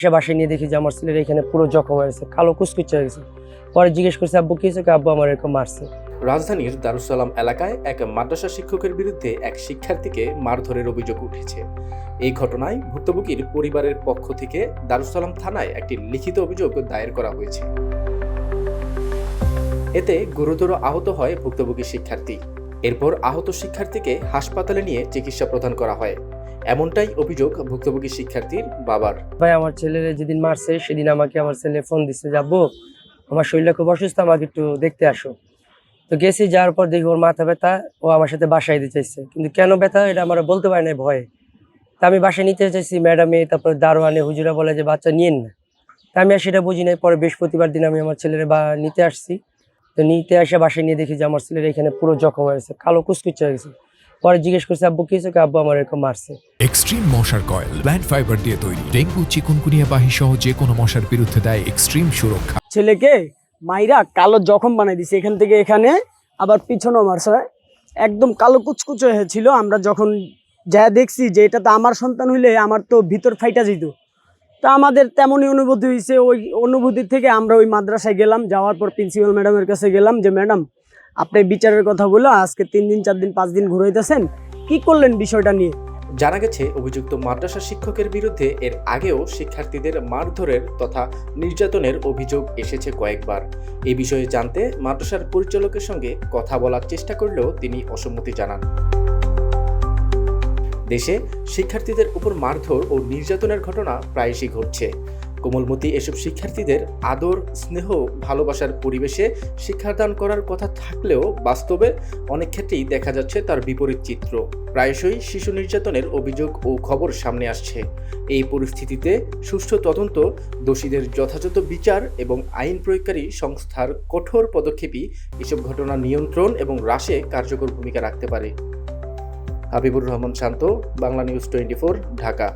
সে বাসায় নিয়ে দেখি যে আমার ছেলের এখানে পুরো জখম হয়েছে, কালো কুচকুচে হয়ে গেছে। পরে জিজ্ঞেস করছে আব্বু কি হয়েছে, আব্বু আমার এরকম মারছে। রাজধানীর দারুস সালাম এলাকায় এক মাদ্রাসা শিক্ষকের বিরুদ্ধে এক শিক্ষার্থীকে মারধরের অভিযোগ উঠেছে। এই ঘটনায় ভুক্তভোগীর পরিবারের পক্ষ থেকে দারুস সালাম থানায় একটি লিখিত অভিযোগ দায়ের করা হয়েছে। এতে গুরুতর আহত হয় ভুক্তভোগী শিক্ষার্থী। এরপর আহত শিক্ষার্থীকে হাসপাতালে নিয়ে চিকিৎসা প্রদান করা হয়। এমনটাই অভিযোগ ভুক্তভোগী শিক্ষার্থীর বাবার। ভাই আমার ছেলের যেদিন মারছে সেদিন আমাকে আমার ছেলে ফোন দিচ্ছে যে আব্বু আমার শরীরটা খুব অসুস্থ, আমাকে একটু দেখতে আসো। তো গেছি, যাওয়ার পর দেখি ওর মাথা ব্যথা, ও আমার সাথে বাসায় দিতে চাইছে, কিন্তু কেন ব্যথা এটা আমার বলতে পারে না ভয়ে। তা আমি বাসায় নিতে চাইছি, ম্যাডামে তারপর দারোয়ানে হুজুরা বলে যে বাচ্চা নিয়েন না। তা আমি আর সেটা বুঝি নাই। পরে বৃহস্পতিবার দিন আমি আমার ছেলের নিতে আসছি। তো নিতে এসে বাসায় নিয়ে দেখি যে আমার ছেলের এখানে পুরো জখম হয়ে গেছে, কালো কুচকুচে হয়ে গেছে। পরে জিজ্ঞেস করছে আব্বু কি হয়েছে, আব্বু আমার এরকম মারছে। এক্সট্রিম মশার কয়েল প্ল্যান্ট ফাইবার দিয়ে তৈরি, ডেঙ্গু চিকুনগুনিয়া বাহি সহ যে কোনো মশার বিরুদ্ধে দেয় এক্সট্রিম সুরক্ষা। ছেলেকে মাইরা কালো জখম বানাই দিছে, এখান থেকে এখানে আবার পিছনেও মারছে, একদম কালো কুচকুচে হয়েছিল। আমরা যখন যা দেখছি যে এটা তো আমার সন্তান হইলে আমার তো ভিতর ফাইটা যেত। তো আমাদের তেমনই অনুভূতি হয়েছে। ওই অনুভূতির থেকে আমরা ওই মাদ্রাসায় গেলাম, যাওয়ার পর প্রিন্সিপাল ম্যাডামের কাছে গেলাম যে ম্যাডাম আপনি বিচারের কথা বলে আজকে 3 দিন 4 দিন 5 দিন ঘুরাইতেছেন, কি করলেন বিষয়টা নিয়ে। জানা গেছে অভিযুক্ত মাদ্রাসা শিক্ষকের বিরুদ্ধে এর আগেও শিক্ষার্থীদের মারধরের তথা নির্যাতনের অভিযোগ এসেছে কয়েকবার। এই বিষয়ে জানতে মাদ্রাসার পরিচালকের সঙ্গে কথা বলার চেষ্টা করলেও তিনি অসম্মতি জানান। দেশে শিক্ষার্থীদের উপর মারধর ও নির্যাতনের ঘটনা প্রায়শই ঘটছে। কোমলমতি এসব শিক্ষার্থীদের আদর, স্নেহ, ভালোবাসার পরিবেশে শিক্ষাদান করার কথা থাকলেও বাস্তবে অনেক ক্ষেত্রেই দেখা যাচ্ছে তার বিপরীত চিত্র। প্রায়শই শিশু নির্যাতনের অভিযোগ ও খবর সামনে আসছে। এই পরিস্থিতিতে সুষ্ঠু তদন্ত, দোষীদের যথাযথ বিচার এবং আইন প্রয়োগকারী সংস্থার কঠোর পদক্ষেপই এসব ঘটনা নিয়ন্ত্রণ এবং হ্রাসে কার্যকর ভূমিকা রাখতে পারে। হাবিবুর রহমান শান্ত, বাংলা নিউজ 24, ঢাকা।